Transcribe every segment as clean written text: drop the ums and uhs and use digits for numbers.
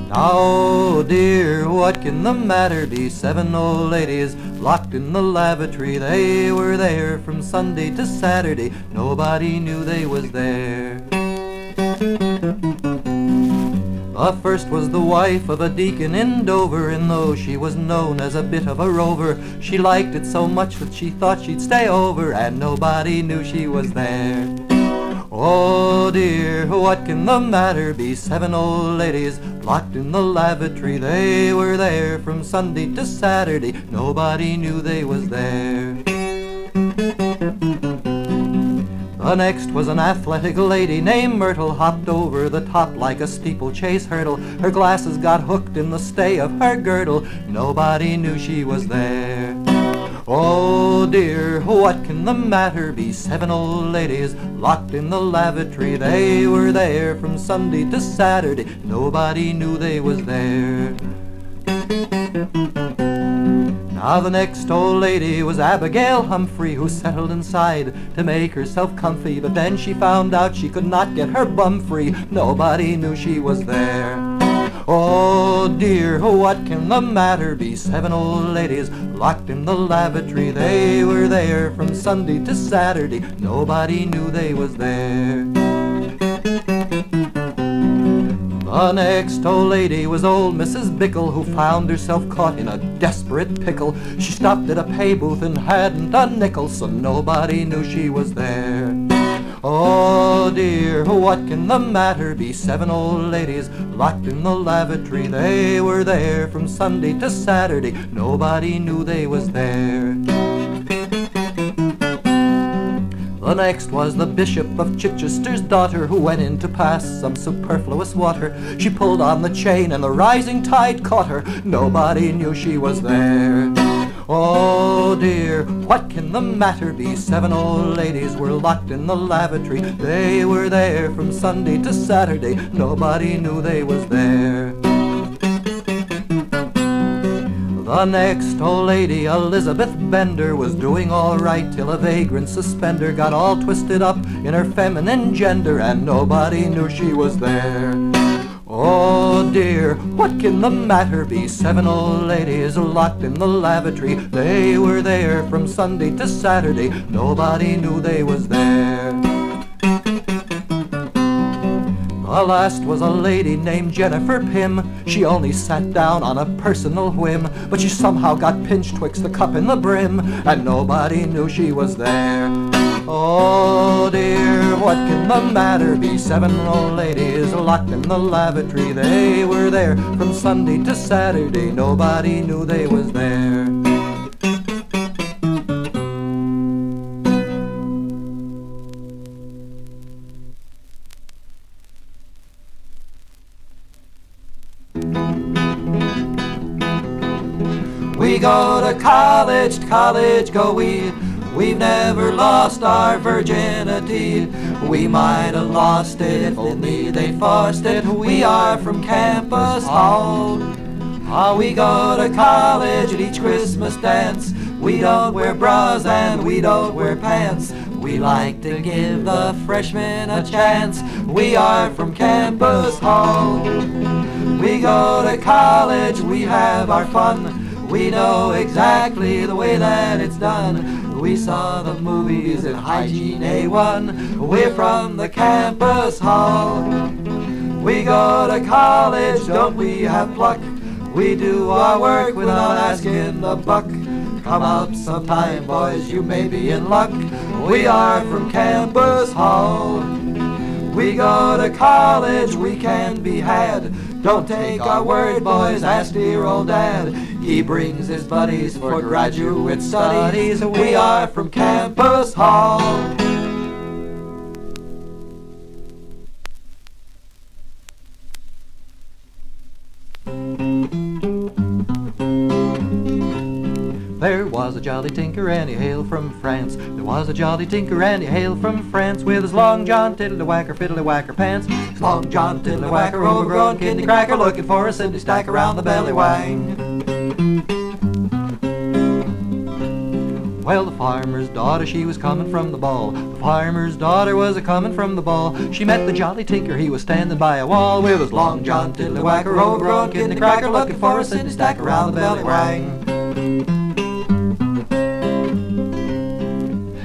Now, dear, what can the matter be? 7 old ladies locked in the lavatory. They were there from Sunday to Saturday. Nobody knew they was there. The first was the wife of a deacon in Dover, and though she was known as a bit of a rover, she liked it so much that she thought she'd stay over, and nobody knew she was there. Oh dear, what can the matter be? 7 old ladies locked in the lavatory. They were there from Sunday to Saturday. Nobody knew they was there. The next was an athletic lady named Myrtle, hopped over the top like a steeplechase hurdle. Her glasses got hooked in the stay of her girdle. Nobody knew she was there. Oh dear, what can the matter be? 7 old ladies locked in the lavatory. They were there from Sunday to Saturday. Nobody knew they was there. Now the next old lady was Abigail Humphrey, who settled inside to make herself comfy, but then she found out she could not get her bum free. Nobody knew she was there. Oh dear, what can the matter be? 7 old ladies locked in the lavatory. They were there from Sunday to Saturday. Nobody knew they was there. The next old lady was old Mrs. Bickle, who found herself caught in a desperate pickle. She stopped at a pay booth and hadn't a nickel, so nobody knew she was there. Oh dear, what can the matter be? 7 old ladies locked in the lavatory. They were there from Sunday to Saturday. Nobody knew they was there. The next was the Bishop of Chichester's daughter, who went in to pass some superfluous water. She pulled on the chain and the rising tide caught her. Nobody knew she was there. Oh dear, what can the matter be? 7 old ladies were locked in the lavatory. They were there from Sunday to Saturday. Nobody knew they was there. The next old lady, Elizabeth Bender, was doing all right till a vagrant suspender got all twisted up in her feminine gender, and nobody knew she was there. Oh dear, what can the matter be? 7 old ladies locked in the lavatory. They were there from Sunday to Saturday. Nobody knew they was there. The last was a lady named Jennifer Pym. She only sat down on a personal whim, but she somehow got pinched twixt the cup and the brim, and nobody knew she was there. Oh dear, what can the matter be? 7 old ladies locked in the lavatory. They were there from Sunday to Saturday. Nobody knew they was there. We go to college go we. We've never lost our virginity. We might have lost it if only they forced it. We are from Campus Hall. We go to college at each Christmas dance. We don't wear bras and we don't wear pants. We like to give the freshmen a chance. We are from Campus Hall. We go to college, we have our fun. We know exactly the way that it's done. We saw the movies in Hygiene A1. We're from the Campus Hall. We go to college, don't we have pluck? We do our work without asking a buck. Come up sometime, boys, you may be in luck. We are from Campus Hall. We go to college, we can be had. Don't take our word, boys, ask dear old dad. He brings his buddies for graduate studies. We are from Campus Hall. There was a jolly tinker and he hailed from France. There was a jolly tinker and he hailed from France, with his long John tiddly-whacker, fiddly-whacker pants. His long John tiddly-whacker, overgrown kidney cracker, looking for a Cindy stack around the belly wang. Well, the farmer's daughter, she was coming from the ball. The farmer's daughter was a-coming from the ball. She met the jolly tinker, he was standing by a wall with his long john tiddly-whacker, overgrown kidney-cracker, looking for a Sydney stack around the belly wang.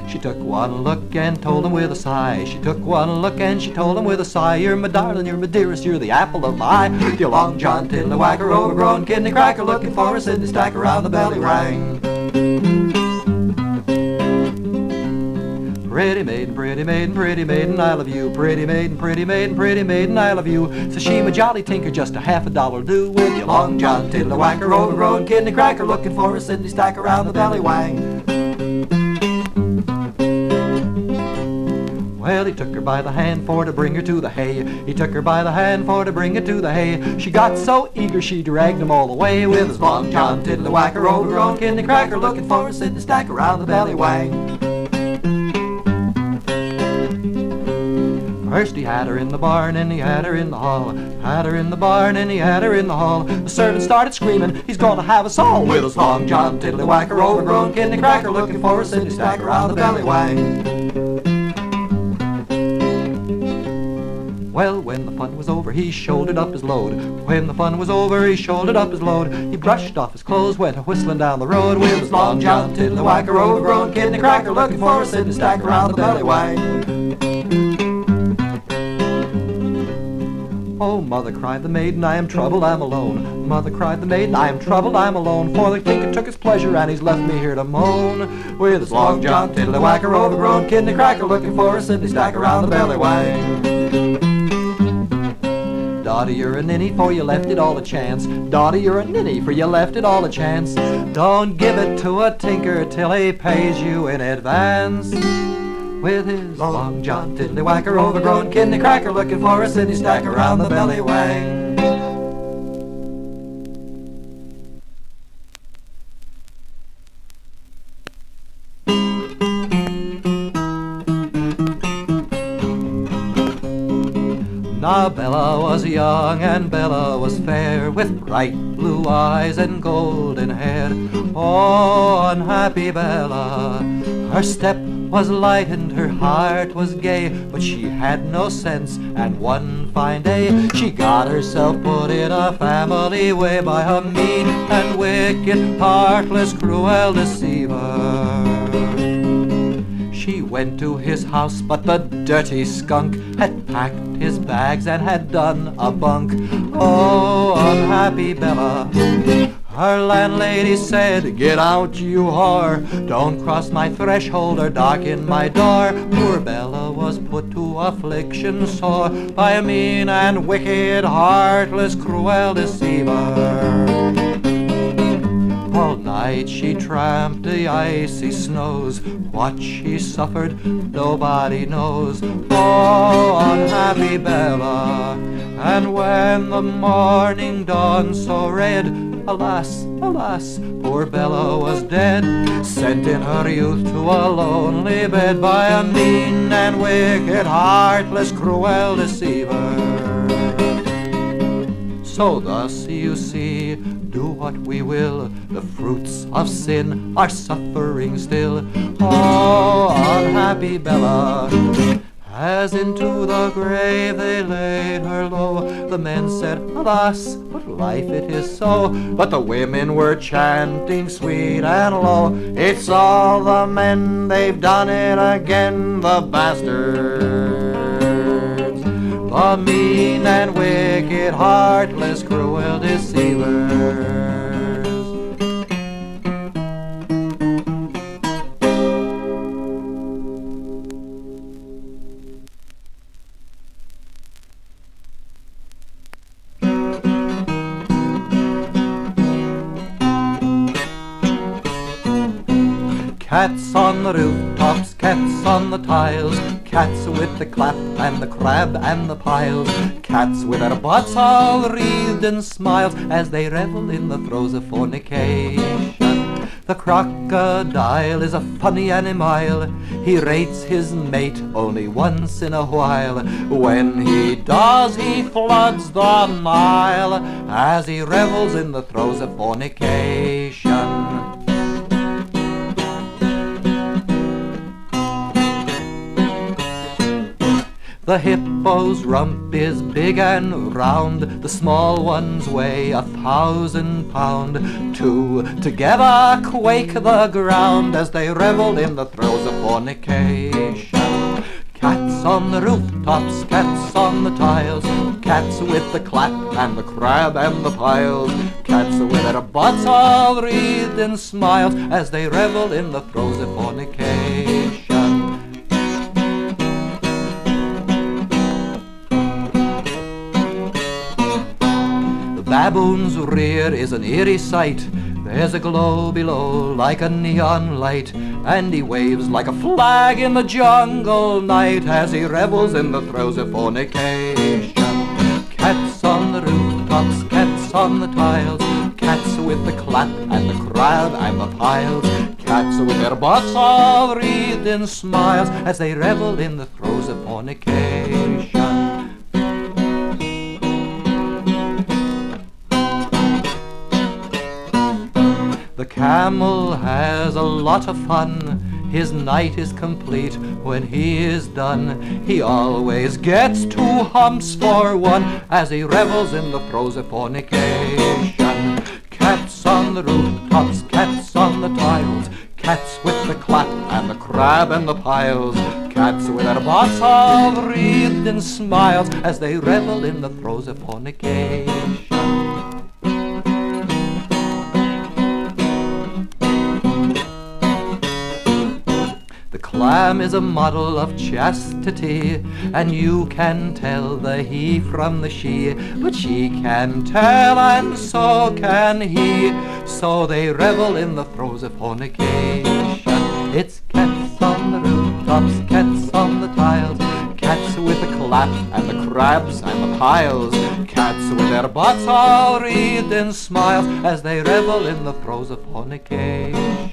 She took one look and told him with a sigh. She took one look and she told him with a sigh. You're my darling, you're my dearest, you're the apple of my eye. You long john tiddly-whacker, overgrown kidney-cracker, looking for a Sydney stack around the belly wang. Pretty maiden, pretty maiden, pretty maiden, I love you. Pretty maiden, pretty maiden, pretty maiden, I love you. Says she, my jolly tinker, just a half $1 do. With your long john tiddly-whacker, overgrown kidney-cracker, looking for a Sydney stack around the belly wang. Well, he took her by the hand for to bring her to the hay. He took her by the hand for to bring her to the hay. She got so eager she dragged him all the way with his long john tiddly-whacker, overgrown kidney-cracker, looking for a Sydney stack around the belly wang. First he had her in the barn and he had her in the hall. Had her in the barn and he had her in the hall. The servant started screaming, he's gonna have us all. With his long john tiddly-whacker, overgrown kidney-cracker, looking for a Sydney stack around the belly wang. Well, when the fun was over, he shouldered up his load. When the fun was over, he shouldered up his load. He brushed off his clothes, went a-whistling down the road with his long john tiddly-whacker, overgrown kidney-cracker, looking for a Sydney stack around the belly wang. Oh, mother, cried the maiden, I am troubled, I'm alone. Mother, cried the maiden, I am troubled, I'm alone. For the tinker took his pleasure and he's left me here to moan. With his long john tiddly-whacker, overgrown kidney-cracker, looking for a Sydney stack around the belly wang. Dotty, you're a ninny, for you left it all a chance. Dotty, you're a ninny, for you left it all a chance. Don't give it to a tinker till he pays you in advance. With his long john tiddly-whacker, overgrown kidney-cracker, looking for a Sydney stack around the belly wang. Now Bella was young and Bella was fair, with bright blue eyes and golden hair. Oh, unhappy Bella, her step was light and her heart was gay, but she had no sense, and one fine day she got herself put in a family way by a mean and wicked, heartless, cruel deceiver. She went to his house, but the dirty skunk had packed his bags and had done a bunk. Oh, unhappy Bella, her landlady said, get out, you whore, don't cross my threshold or darken my door. Poor Bella was put to affliction sore by a mean and wicked, heartless, cruel deceiver. All night she tramped the icy snows. What she suffered, nobody knows. Oh, unhappy Bella. And when the morning dawned so red, alas, alas, poor Bella was dead, sent in her youth to a lonely bed by a mean and wicked, heartless, cruel deceiver. So thus you see, do what we will, the fruits of sin are suffering still. Oh, unhappy Bella, as into the grave they laid her low. The men said, alas, what life it is so. But the women were chanting sweet and low, it's all the men, they've done it again, the bastards. The mean and wicked, heartless, cruel deceivers. Cats on the rooftops, cats on the tiles, cats with the clap and the crab and the piles, cats with their butts all wreathed in smiles as they revel in the throes of fornication. The crocodile is a funny animal, he rates his mate only once in a while. When he does, he floods the Nile as he revels in the throes of fornication. The hippo's rump is big and round, the small ones weigh 1,000 pound. Two together quake the ground as they revel in the throes of fornication. Cats on the rooftops, cats on the tiles, cats with the clap and the crab and the piles, cats with their butts all wreathed in smiles as they revel in the throes of fornication. The baboon's rear is an eerie sight. There's a glow below like a neon light, and he waves like a flag in the jungle night as he revels in the throes of fornication. Cats on the rooftops, cats on the tiles, cats with the clap and the crab and the piles, cats with their butts all wreathed in smiles as they revel in the throes of fornication. The camel has a lot of fun. His night is complete when he is done. He always gets 2 humps for one as he revels in the throes of fornication. Cats on the rooftops, cats on the tiles, cats with the clap and the crab and the piles, cats with their butts all wreathed in smiles as they revel in the throes of fornication. Clam is a model of chastity, and you can tell the he from the she, but she can tell and so can he, so they revel in the throes of fornication. It's cats on the rooftops, cats on the tiles, cats with the clap and the crabs and the piles, cats with their butts all wreathed in smiles as they revel in the throes of fornication.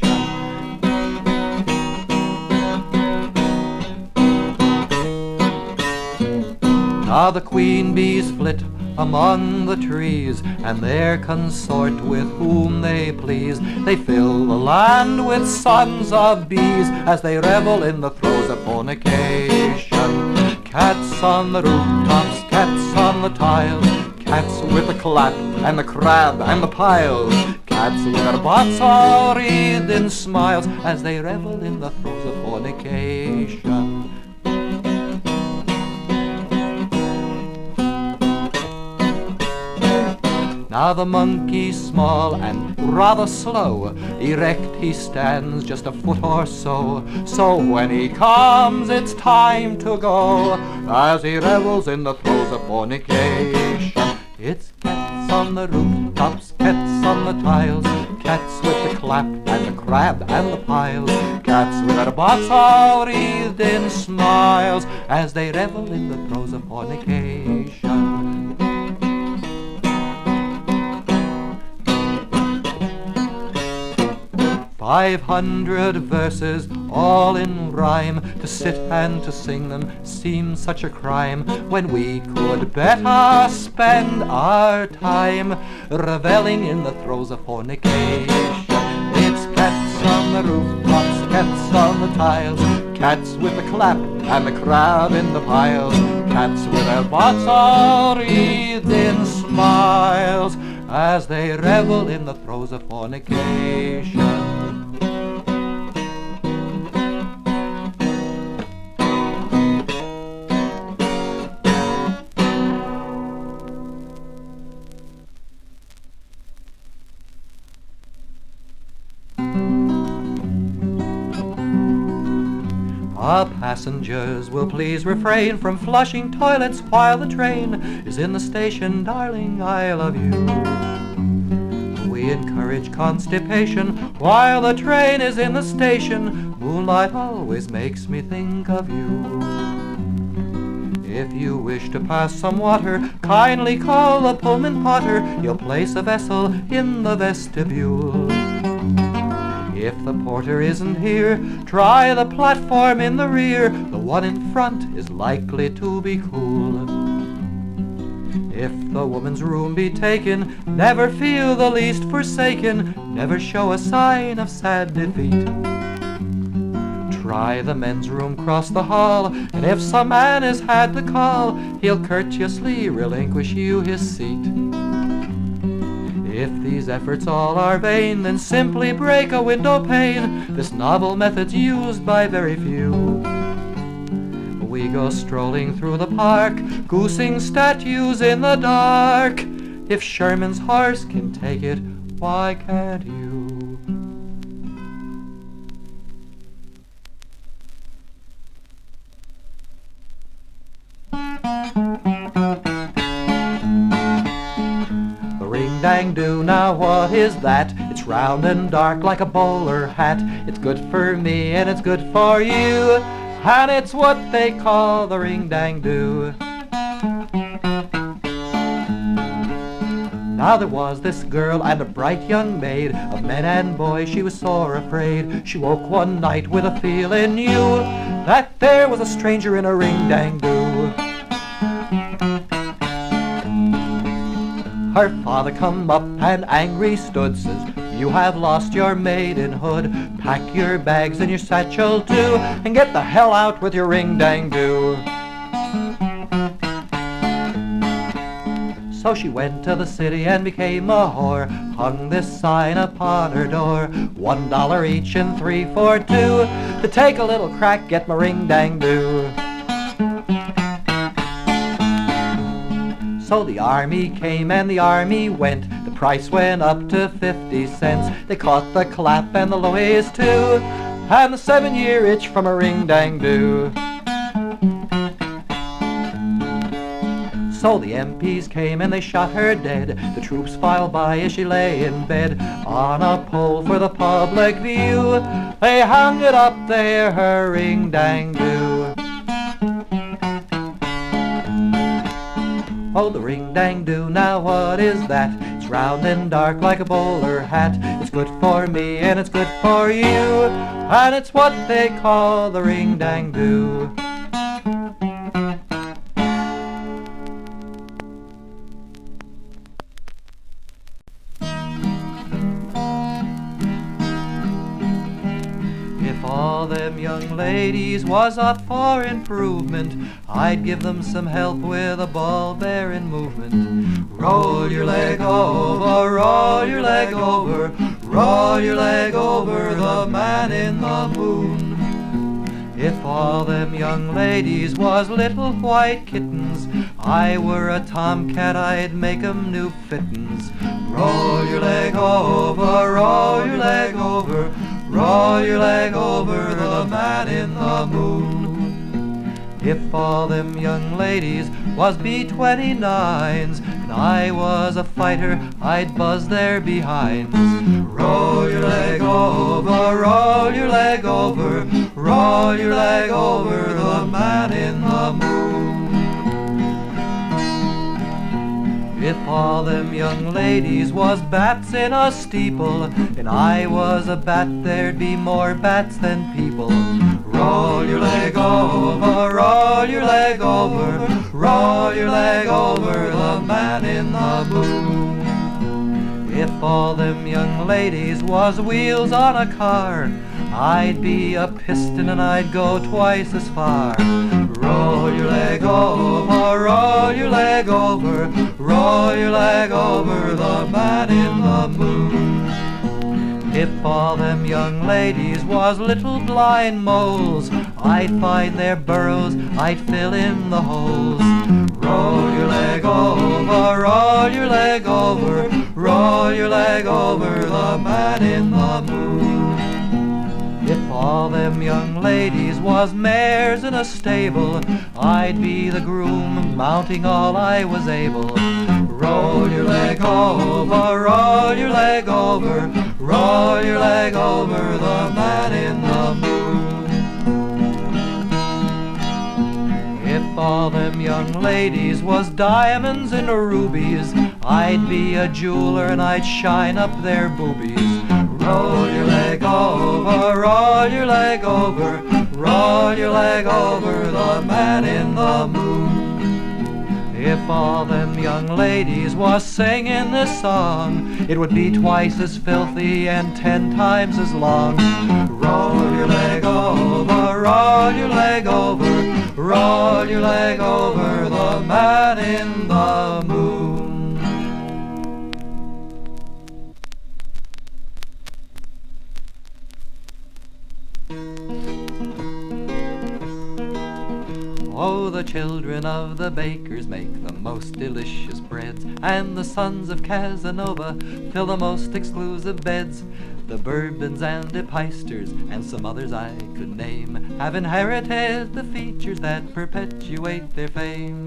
Now the queen bees flit among the trees, and there consort with whom they please. They fill the land with sons of bees as they revel in the throes of fornication. Cats on the rooftops, cats on the tiles, cats with the clap and the crab and the piles, cats with their butts all wreathed in smiles as they revel in the throes of fornication. Now the monkey small and rather slow, erect he stands just a foot or so, so when he comes it's time to go, as he revels in the throes of fornication. It's cats on the rooftops, cats on the tiles, cats with the clap and the crab and the piles, cats with their butts all wreathed in smiles as they revel in the throes of fornication. 500 verses, all in rhyme, to sit and to sing them seems such a crime, when we could better spend our time reveling in the throes of fornication. It's cats on the rooftops, cats on the tiles, cats with the clap and the crab in the piles, cats with their butts all wreathed in smiles as they revel in the throes of fornication. Passengers will please refrain from flushing toilets while the train is in the station. Darling, I love you. We encourage constipation while the train is in the station. Moonlight always makes me think of you. If you wish to pass some water, kindly call the Pullman porter. He'll place a vessel in the vestibule. If the porter isn't here, try the platform in the rear. The one in front is likely to be cool. If the woman's room be taken, never feel the least forsaken. Never show a sign of sad defeat. Try the men's room across the hall, and if some man has had the call, he'll courteously relinquish you his seat. If these efforts all are vain, then simply break a window pane. This novel method's used by very few. We go strolling through the park, goosing statues in the dark. If Sherman's horse can take it, why can't you? Ring-dang-do, now what is that? It's round and dark like a bowler hat. It's good for me and it's good for you, and it's what they call the ring-dang-do. Now there was this girl and a bright young maid, of men and boys she was sore afraid. She woke one night with a feeling new, that there was a stranger in a ring-dang-do. Her father come up and angry stood, says, "You have lost your maidenhood. Pack your bags and your satchel too, and get the hell out with your ring-dang-do." So she went to the city and became a whore, hung this sign upon her door, $1 each and 3 for 2. To take a little crack, get my ring-dang-do. So the army came and the army went. The price went up to 50 cents. They caught the clap and the lowies too, and the 7-year itch from a ring-dang-do. So the MPs came and they shot her dead. The troops filed by as she lay in bed, on a pole for the public view. They hung it up there, her ring-dang-do. Oh, the ring-dang-do, now what is that? It's round and dark like a bowler hat. It's good for me and it's good for you, and it's what they call the ring-dang-do. If all them young ladies was up for improvement, I'd give them some help with a ball-bearing movement. Roll your leg over, roll your leg over, roll your leg over, the man in the moon. If all them young ladies was little white kittens, I were a tomcat, I'd make 'em new fittins. Roll your leg over, roll your leg over, roll your leg over, the man in the moon. If all them young ladies was B-29s, and I was a fighter, I'd buzz their behinds. Roll your leg over, roll your leg over, roll your leg over, the man in the moon. If all them young ladies was bats in a steeple, and I was a bat, there'd be more bats than people. Roll your leg over, roll your leg over, roll your leg over, the man in the moon. If all them young ladies was wheels on a car, I'd be a piston and I'd go twice as far. Roll your leg over, roll your leg over, roll your leg over, the man in the moon. If all them young ladies was little blind moles, I'd find their burrows, I'd fill in the holes. Roll your leg over, roll your leg over, roll your leg over, the man in the moon. If all them young ladies was mares in a stable, I'd be the groom, mounting all I was able. Roll your leg over, roll your leg over, roll your leg over, the man in the moon. If all them young ladies was diamonds and rubies, I'd be a jeweler and I'd shine up their boobies. Roll your leg over, roll your leg over, roll your leg over, the man in the moon. If all them young ladies was singing this song, it would be twice as filthy and 10 times as long. Roll your leg over, roll your leg over, roll your leg over the man in the moon. Oh, the children of the bakers make the most delicious breads, and the sons of Casanova fill the most exclusive beds. The Bourbons and the Peisters and some others I could name have inherited the features that perpetuate their fame.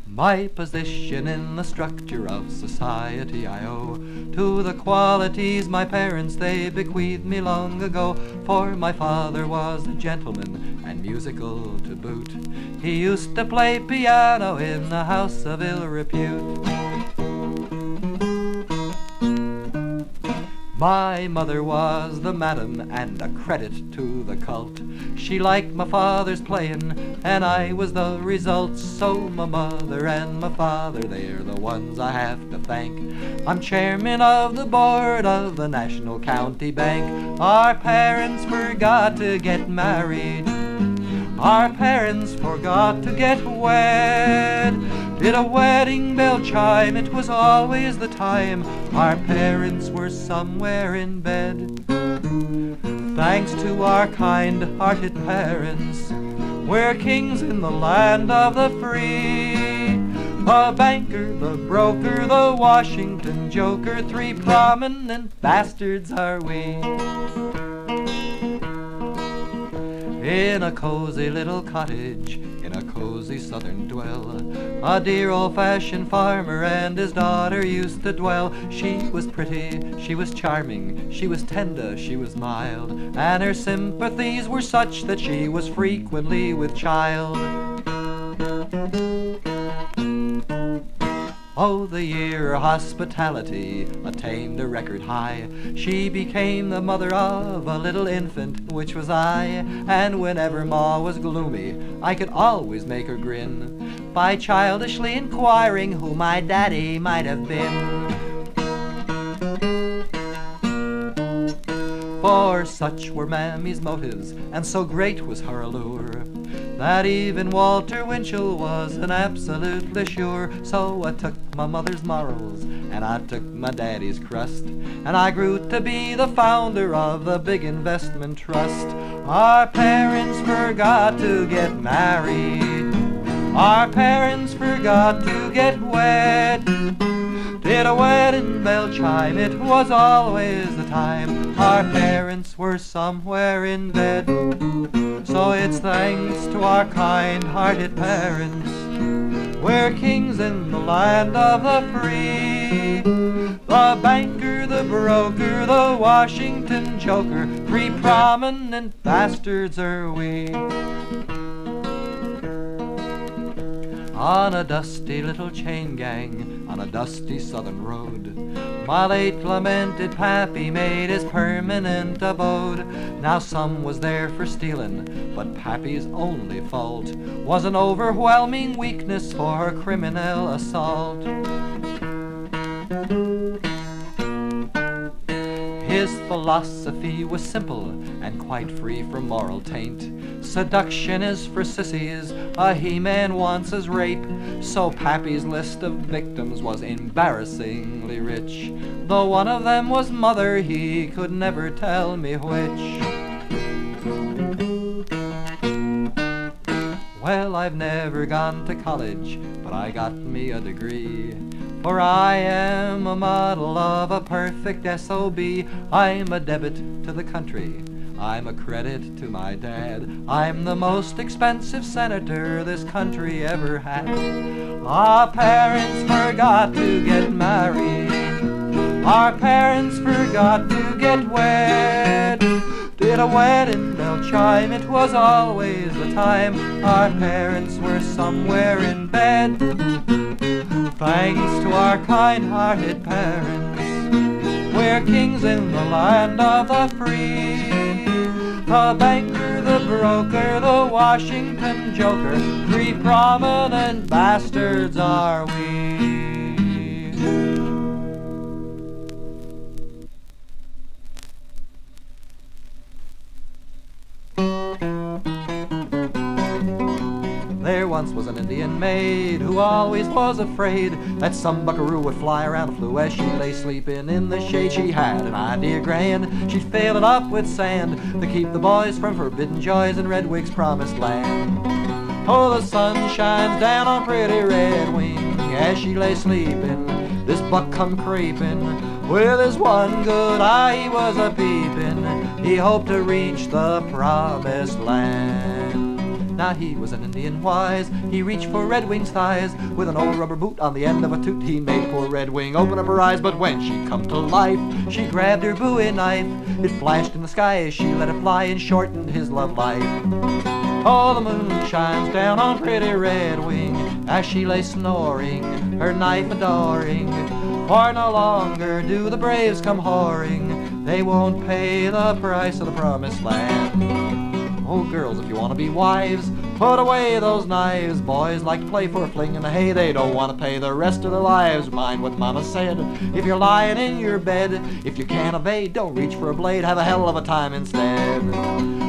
My position in the structure of society I owe to the qualities my parents they bequeathed me long ago. For my father was a gentleman and musical to boot. He used to play piano in the house of ill repute. My mother was the madam and a credit to the cult. She liked my father's playing and I was the result. So my mother and my father, they're the ones I have to thank. I'm chairman of the board of the National County Bank. Our parents forgot to get married. Our parents forgot to get wed. Did a wedding bell chime? It was always the time our parents were somewhere in bed. Thanks to our kind-hearted parents, we're kings in the land of the free. The banker, the broker, the Washington joker, 3 prominent bastards are we. In a cozy little cottage, in a cozy southern dwell, a dear old-fashioned farmer and his daughter used to dwell. She was pretty, she was charming, she was tender, she was mild, and her sympathies were such that she was frequently with child. Oh, the year hospitality attained a record high. She became the mother of a little infant, which was I. And whenever Ma was gloomy, I could always make her grin by childishly inquiring who my daddy might have been. For such were Mammy's motives, and so great was her allure, that even Walter Winchell wasn't absolutely sure. So I took my mother's morals, and I took my daddy's crust, and I grew to be the founder of the big investment trust. Our parents forgot to get married. Our parents forgot to get wed. Did a wedding bell chime? It was always the time our parents were somewhere in bed. So it's thanks to our kind-hearted parents we're kings in the land of the free. The banker, the broker, the Washington joker, 3 prominent bastards are we. On a dusty little chain gang, on a dusty southern road, my late lamented pappy made his permanent abode. Now some was there for stealing, but pappy's only fault was an overwhelming weakness for criminal assault. His philosophy was simple and quite free from moral taint. Seduction is for sissies, a he-man wants his rape. So Pappy's list of victims was embarrassingly rich. Though one of them was mother, he could never tell me which. Well, I've never gone to college, but I got me a degree. For I am a model of a perfect SOB. I'm a debit to the country, I'm a credit to my dad. I'm the most expensive senator this country ever had. Our parents forgot to get married. Our parents forgot to get wed. Did a wedding bell chime? It was always the time our parents were somewhere in bed. Thanks to our kind-hearted parents, we're kings in the land of the free. The banker, the broker, the Washington joker, three prominent bastards are we. There once was an Indian maid who always was afraid that some buckaroo would fly around the flue as she lay sleeping in the shade. She had an idea grand, she'd fill it up with sand to keep the boys from forbidden joys in Redwig's promised land. Oh, the sun shines down on pretty Red Wing as she lay sleeping. This buck come creeping with his one good eye, he was a-peeping. He hoped to reach the promised land. Now he was an Indian wise, he reached for Redwing's thighs. With an old rubber boot on the end of a toot, he made poor Redwing open up her eyes. But when she come to life, she grabbed her bowie knife. It flashed in the sky as she let it fly and shortened his love life. Oh, the moon shines down on pretty Redwing as she lay snoring, her knife adoring. For no longer do the braves come whoring, they won't pay the price of the promised land. Oh, girls, if you want to be wives, put away those knives. Boys like to play for a fling in the hay, they don't want to pay the rest of their lives. Mind what Mama said, if you're lying in your bed, if you can't evade, don't reach for a blade, have a hell of a time instead.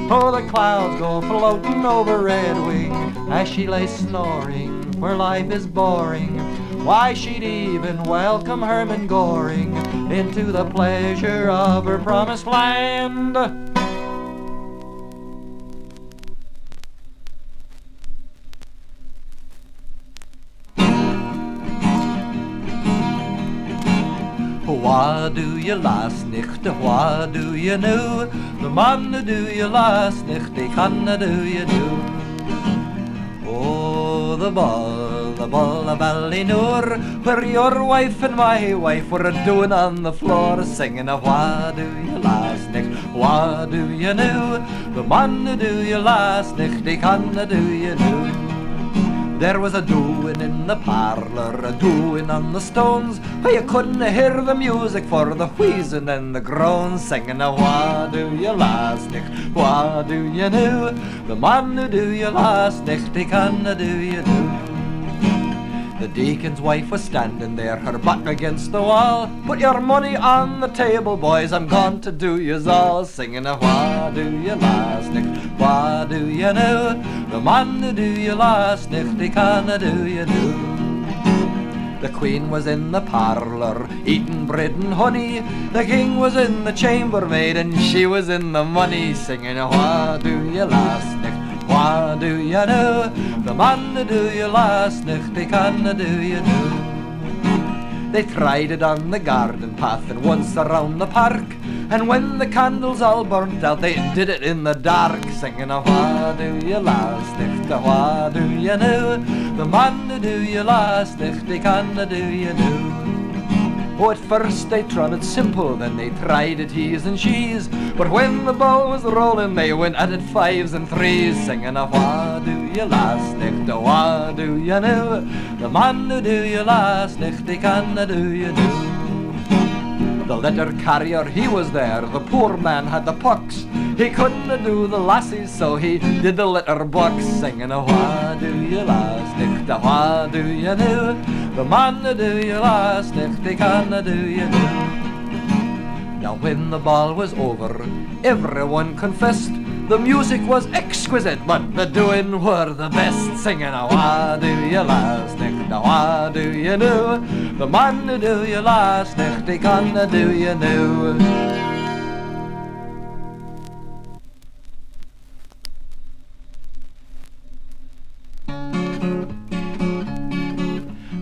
Oh, the clouds go floating over Redwing as she lay snoring, where life is boring. Why, she'd even welcome Herman Goring into the pleasure of her promised land. What do you last nicht, what do you know? The man who do you last nicht, they canna do you do. Oh, the ball of Ballynoor, where your wife and my wife were doing on the floor, singing a what do you last nicht, what do you know? The man who do you last nicht, they canna do you do. There was a doing in the parlour, a doing on the stones, where you couldn't hear the music for the wheezing and the groans, singing a what do you last nicht, what do you know? The man who do you last nicht, he canna do you do. The deacon's wife was standing there, her back against the wall. Put your money on the table, boys, I'm going to do yous all. Singing a what do you last nicht, what do you know? The man who do you last nicht, he canna do you do. The queen was in the parlour, eating bread and honey. The king was in the chambermaid, and she was in the money. Singing a what do you last nicht, what do you know? The man who do you last nicht, he canna do you do. They tried it on the garden path and once around the park, and when the candles all burnt out, they did it in the dark. Singing a what do you last nicht, what do you know? The man who do you last nicht, he canna do you do. Oh, at first they trod it simple, then they tried it he's and she's, but when the ball was rolling, they went at it fives and threes. Singing a what do you last nicht, what do you know? The man who do you last nicht, he canna do you do. The letter carrier, he was there, the poor man had the pox. He couldn't do the lassies, so he did the letter box. Singing a what do you last nicht, what do you know? The man who do you last nicht, he canna do you do. Now when the ball was over, everyone confessed the music was exquisite, but the doing were the best. Singing a what do you last nicht, what do you know? The man who do you last nicht, he canna do you know.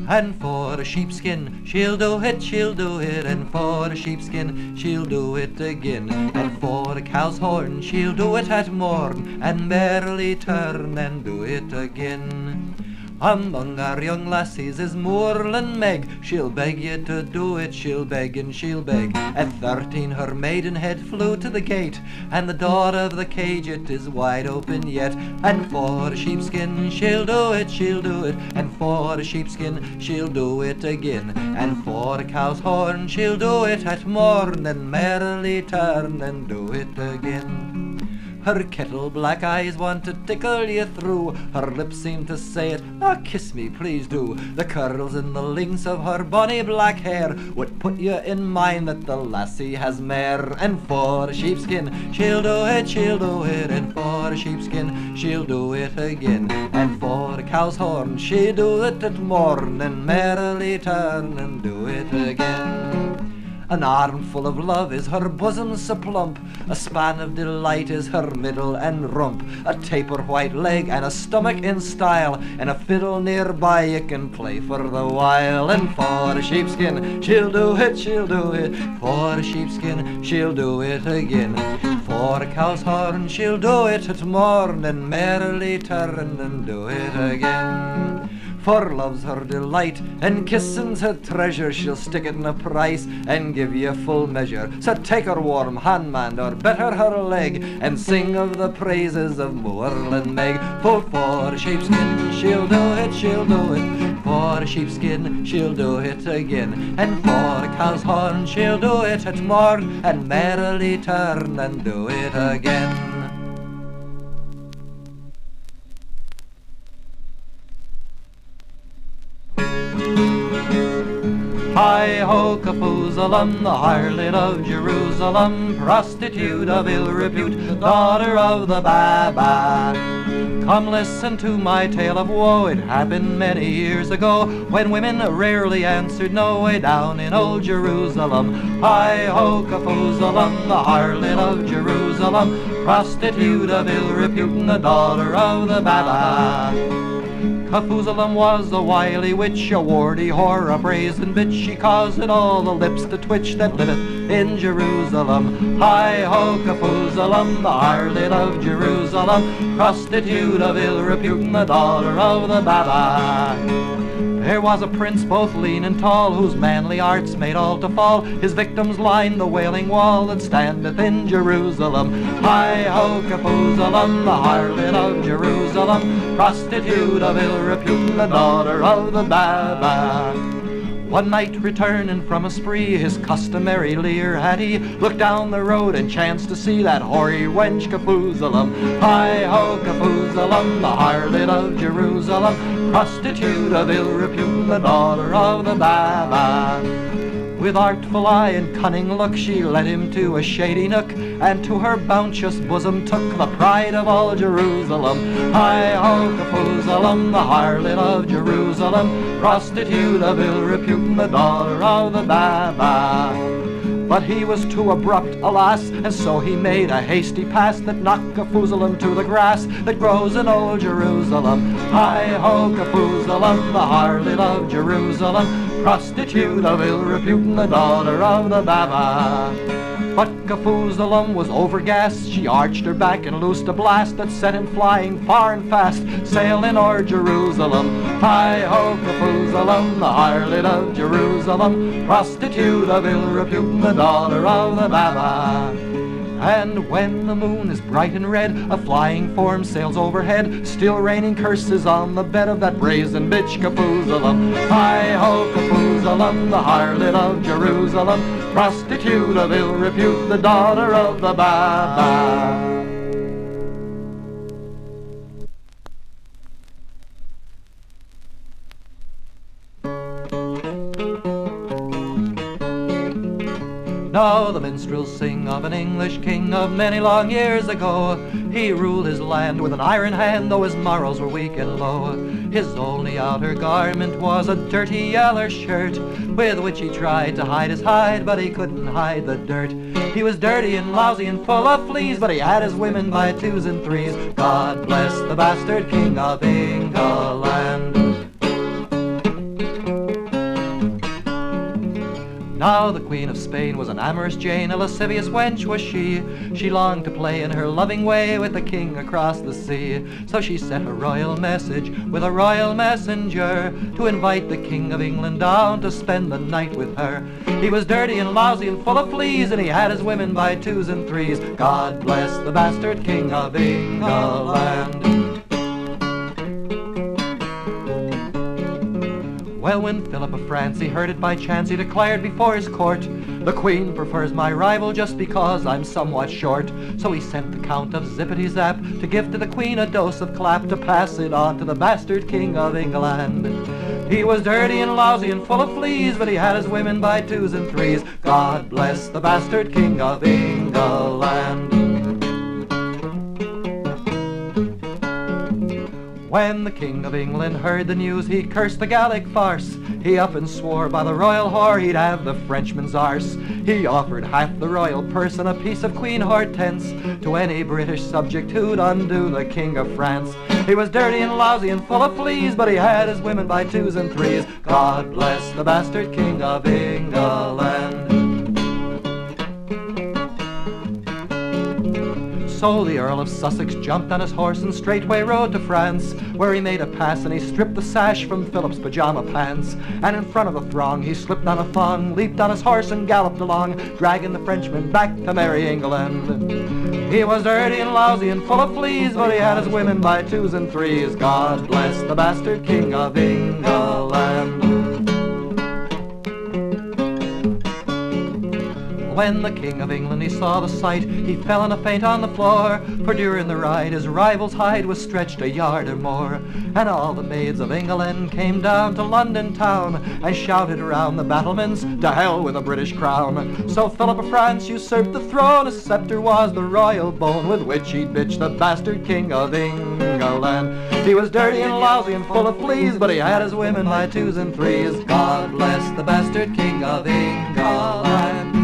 And for a sheepskin, she'll do it, and for a sheepskin, she'll do it again. And for a cow's horn, she'll do it at morn, and merrily turn and do it again. Among our young lassies is Moorland Meg, she'll beg you to do it, she'll beg and she'll beg. At 13 her maidenhead flew to the gate, and the door of the cage it is wide open yet. And for a sheepskin she'll do it, and for a sheepskin she'll do it again. And for a cow's horn she'll do it at morn, and merrily turn and do it again. Her kettle black eyes want to tickle you through. Her lips seem to say it, "Ah, kiss me, please do." The curls in the links of her bonny black hair would put you in mind that the lassie has mare. And for a sheepskin she'll do it, she'll do it. And for a sheepskin she'll do it again. And for a cow's horn she'll do it at morn, and merrily turn and do it again. An armful of love is her bosom so plump, a span of delight is her middle and rump, a taper white leg and a stomach in style, and a fiddle nearby you can play for the while. And for a sheepskin she'll do it, she'll do it. For a sheepskin she'll do it again. For a cow's horn she'll do it at morn, and merrily turn and do it again. For love's her delight, and kissing's her treasure. She'll stick it in a price, and give you full measure. So take her warm hand, man, or better her leg, and sing of the praises of Moorland Meg. For a sheepskin she'll do it, she'll do it. For a sheepskin she'll do it again. And for a cow's horn she'll do it at morn, and merrily turn and do it again. Hi-ho, Kapoosalam, the harlot of Jerusalem, prostitute of ill repute, daughter of the Baba. Come listen to my tale of woe. It happened many years ago, when women rarely answered no, way down in old Jerusalem. Hi-ho, Kapoosalam, the harlot of Jerusalem, prostitute of ill repute, and the daughter of the Baba. Kapoosalam was a wily witch, a warty whore, a brazen bitch. She caused all the lips to twitch that liveth in Jerusalem. Hi-ho, Kapoosalam, the harlot of Jerusalem, prostitute of ill repute, and the daughter of the Baba. There was a prince both lean and tall, whose manly arts made all to fall. His victims lined the wailing wall that standeth in Jerusalem. Hi-ho, Kapoosalam, the harlot of Jerusalem, prostitute of ill repute, and the daughter of the Baba. One night returning from a spree, his customary leer had he, looked down the road and chanced to see that hoary wench Kapoosalam. Hi-ho, Kapoosalam, the harlot of Jerusalem, prostitute of ill repute, and the daughter of the Baba. With artful eye and cunning look she led him to a shady nook, and to her bounteous bosom took the pride of all Jerusalem. Hi-ho, Kapoosalam, the harlot of Jerusalem, prostitute of ill repute, and the daughter of the Baba. But he was too abrupt, alas, and so he made a hasty pass that knocked Kapoosalam to the grass that grows in old Jerusalem. Hi-ho, Kapoosalam, the harlot of Jerusalem, prostitute of ill repute, and the daughter of the Baba. But Kapoosalam was overgassed. She arched her back and loosed a blast that set him flying far and fast, sailing o'er Jerusalem. Hi-ho, Kapoosalam, the harlot of Jerusalem, prostitute of ill repute, and the daughter of the Baba. And when the moon is bright and red, a flying form sails overhead, still raining curses on the bed of that brazen bitch Kapoosalam. Hi-ho, Kapoosalam, the harlot of Jerusalem, prostitute of ill repute, the daughter of the Baba. Now the minstrels sing of an English king of many long years ago. He ruled his land with an iron hand, though his morals were weak and low. His only outer garment was a dirty yaller shirt, with which he tried to hide his hide, but he couldn't hide the dirt. He was dirty and lousy and full of fleas, but he had his women by twos and threes. God bless the bastard king of England. Now the Queen of Spain was an amorous Jane, a lascivious wench was she. She longed to play in her loving way with the king across the sea. So she sent a royal message with a royal messenger to invite the King of England down to spend the night with her. He was dirty and lousy and full of fleas, and he had his women by twos and threes. God bless the bastard king of England. Well, when Philip of France he heard it by chance, he declared before his court, "The Queen prefers my rival just because I'm somewhat short." So he sent the Count of Zippity-Zap to give to the Queen a dose of clap, to pass it on to the bastard King of England. He was dirty and lousy and full of fleas, but he had his women by twos and threes. God bless the bastard King of England. When the King of England heard the news, he cursed the Gallic farce. He up and swore by the royal whore he'd have the Frenchman's arse. He offered half the royal purse and a piece of Queen Hortense to any British subject who'd undo the King of France. He was dirty and lousy and full of fleas, but he had his women by twos and threes. God bless the bastard King of England. So the Earl of Sussex jumped on his horse and straightway rode to France, where he made a pass and he stripped the sash from Philip's pajama pants. And in front of the throng he slipped on a thong, leaped on his horse and galloped along, dragging the Frenchman back to merry England. He was dirty and lousy and full of fleas, but he had his women by twos and threes. God bless the bastard King of England. When the King of England he saw the sight, he fell in a faint on the floor, for during the ride his rival's hide was stretched a yard or more. And all the maids of England came down to London town and shouted around the battlements, to hell with the British crown. So Philip of France usurped the throne, his sceptre was the royal bone with which he'd bitch the bastard King of England. He was dirty and lousy and full of fleas, but he had his women by twos and threes. God bless the bastard King of England.